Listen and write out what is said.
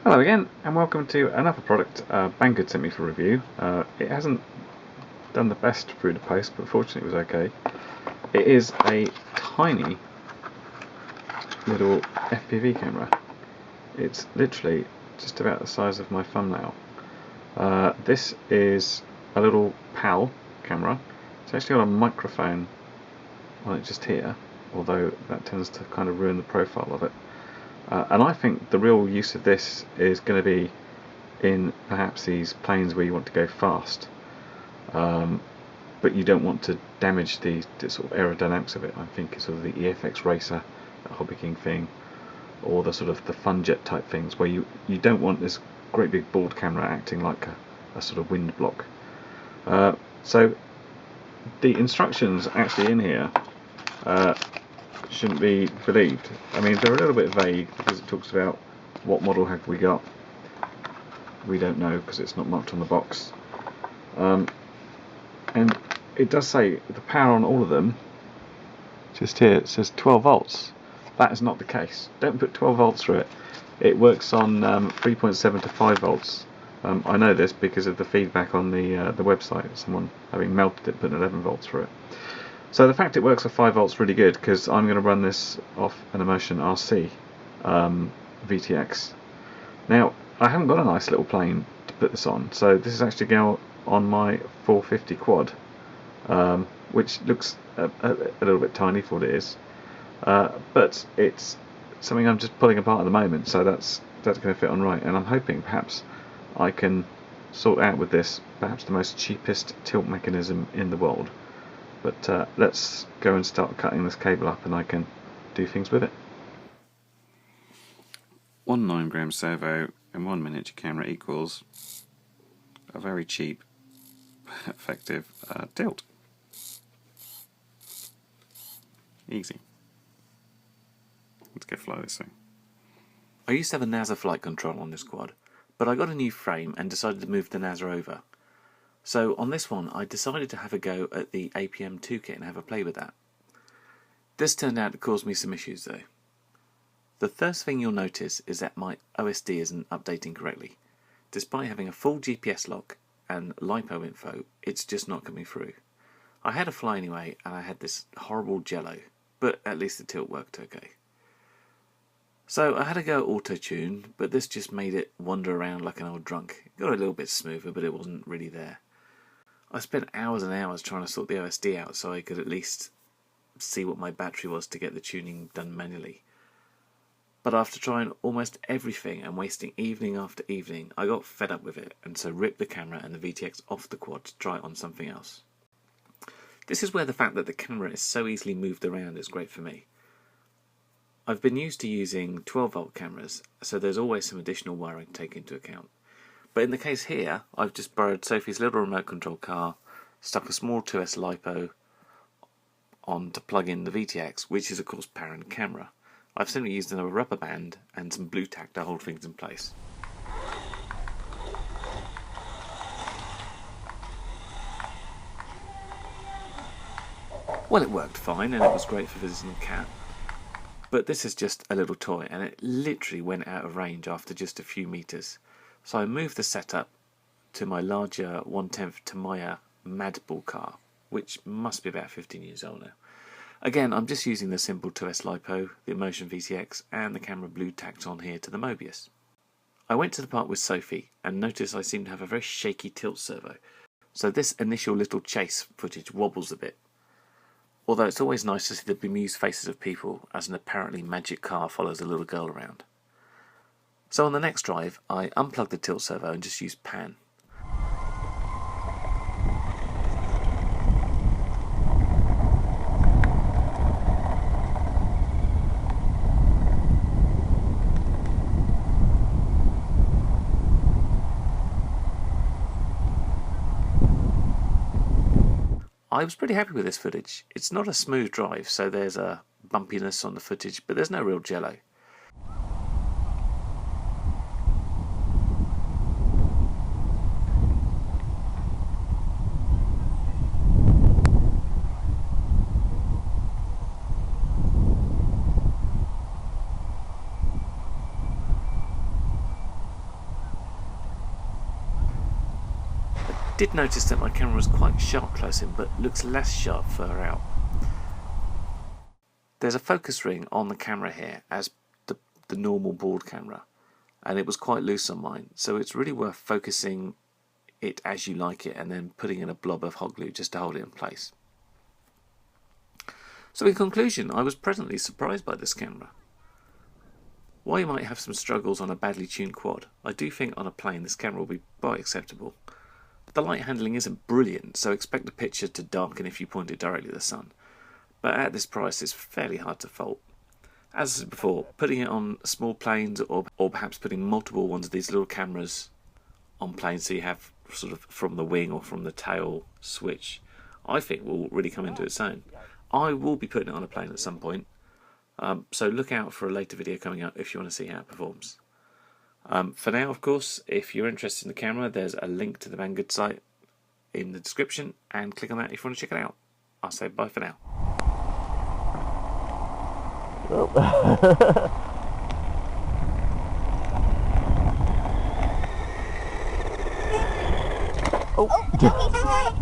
Hello again, and welcome to another product Banggood sent me for review. It hasn't done the best through the post, but fortunately it was okay. It is a tiny little FPV camera. It's literally just about the size of my thumbnail. This is a little PAL camera. It's actually got a microphone on it just here, although that tends to kind of ruin the profile of it. And I think the real use of this is going to be in perhaps these planes where you want to go fast, but you don't want to damage the sort of aerodynamics of it. I think it's sort of the EFX Racer, the Hobby King thing, or the sort of the fun jet type things where you don't want this great big board camera acting like a sort of wind block. So the instructions actually in here shouldn't be believed. I mean, they're a little bit vague because it talks about what model have we got. We don't know because it's not marked on the box. And it does say the power on all of them, just here it says 12 volts. That is not the case. Don't put 12 volts through it. It works on 3.7 to 5 volts. I know this because of the feedback on the website, someone having melted it, putting 11 volts through it. So the fact it works at 5 volts is really good, because I'm going to run this off an Emotion RC VTX. Now, I haven't got a nice little plane to put this on, so this is actually going on my 450 quad, which looks a little bit tiny for what it is, but it's something I'm just pulling apart at the moment, so that's going to fit on right, and I'm hoping perhaps I can sort out with this perhaps the most cheapest tilt mechanism in the world. But let's go and start cutting this cable up and I can do things with it. One 9-gram servo and one miniature camera equals a very cheap, effective tilt. Easy. Let's get fly this thing. I used to have a NASA flight control on this quad, but I got a new frame and decided to move the NASA over. So on this one I decided to have a go at the APM toolkit and have a play with that. This turned out to cause me some issues though. The first thing you'll notice is that my OSD isn't updating correctly. Despite having a full GPS lock and LiPo info, it's just not coming through. I had a fly anyway and I had this horrible jello, but at least the tilt worked okay. So I had to go auto-tune, but this just made it wander around like an old drunk. It got a little bit smoother, but it wasn't really there. I spent hours and hours trying to sort the OSD out so I could at least see what my battery was to get the tuning done manually. But after trying almost everything and wasting evening after evening, I got fed up with it and so ripped the camera and the VTX off the quad to try it on something else. This is where the fact that the camera is so easily moved around is great for me. I've been used to using 12 volt cameras, so there's always some additional wiring to take into account. But in the case here, I've just borrowed Sophie's little remote control car, stuck a small 2S LiPo on to plug in the VTX, which is of course power and camera. I've simply used another rubber band and some blue tack to hold things in place. Well, it worked fine and it was great for visiting the cat. But this is just a little toy and it literally went out of range after just a few meters. So I moved the setup to my larger 1/10 Tamiya Madball car, which must be about 15 years old now. Again, I'm just using the simple 2S LiPo, the Emotion VTX, and the camera blue tacked on here to the Mobius. I went to the park with Sophie and noticed I seem to have a very shaky tilt servo, so this initial little chase footage wobbles a bit. Although it's always nice to see the bemused faces of people as an apparently magic car follows a little girl around. So on the next drive, I unplugged the tilt servo and just used pan. I was pretty happy with this footage. It's not a smooth drive, so there's a bumpiness on the footage, but there's no real jello. did notice that my camera was quite sharp close in, but looks less sharp further out. There's a focus ring on the camera here as the normal board camera, and it was quite loose on mine, so it's really worth focusing it as you like it and then putting in a blob of hot glue just to hold it in place. So in conclusion, I was pleasantly surprised by this camera. While you might have some struggles on a badly tuned quad, I do think on a plane this camera will be quite acceptable. The light handling isn't brilliant, so expect the picture to darken if you point it directly at the sun, but at this price it's fairly hard to fault. As I said before, putting it on small planes or perhaps putting multiple ones of these little cameras on planes so you have sort of from the wing or from the tail switch, I think will really come into its own. I will be putting it on a plane at some point, so look out for a later video coming up if you want to see how it performs. For now, of course, if you're interested in the camera, there's a link to the Banggood site in the description, and click on that if you want to check it out. I'll say bye for now. Oh. Oh.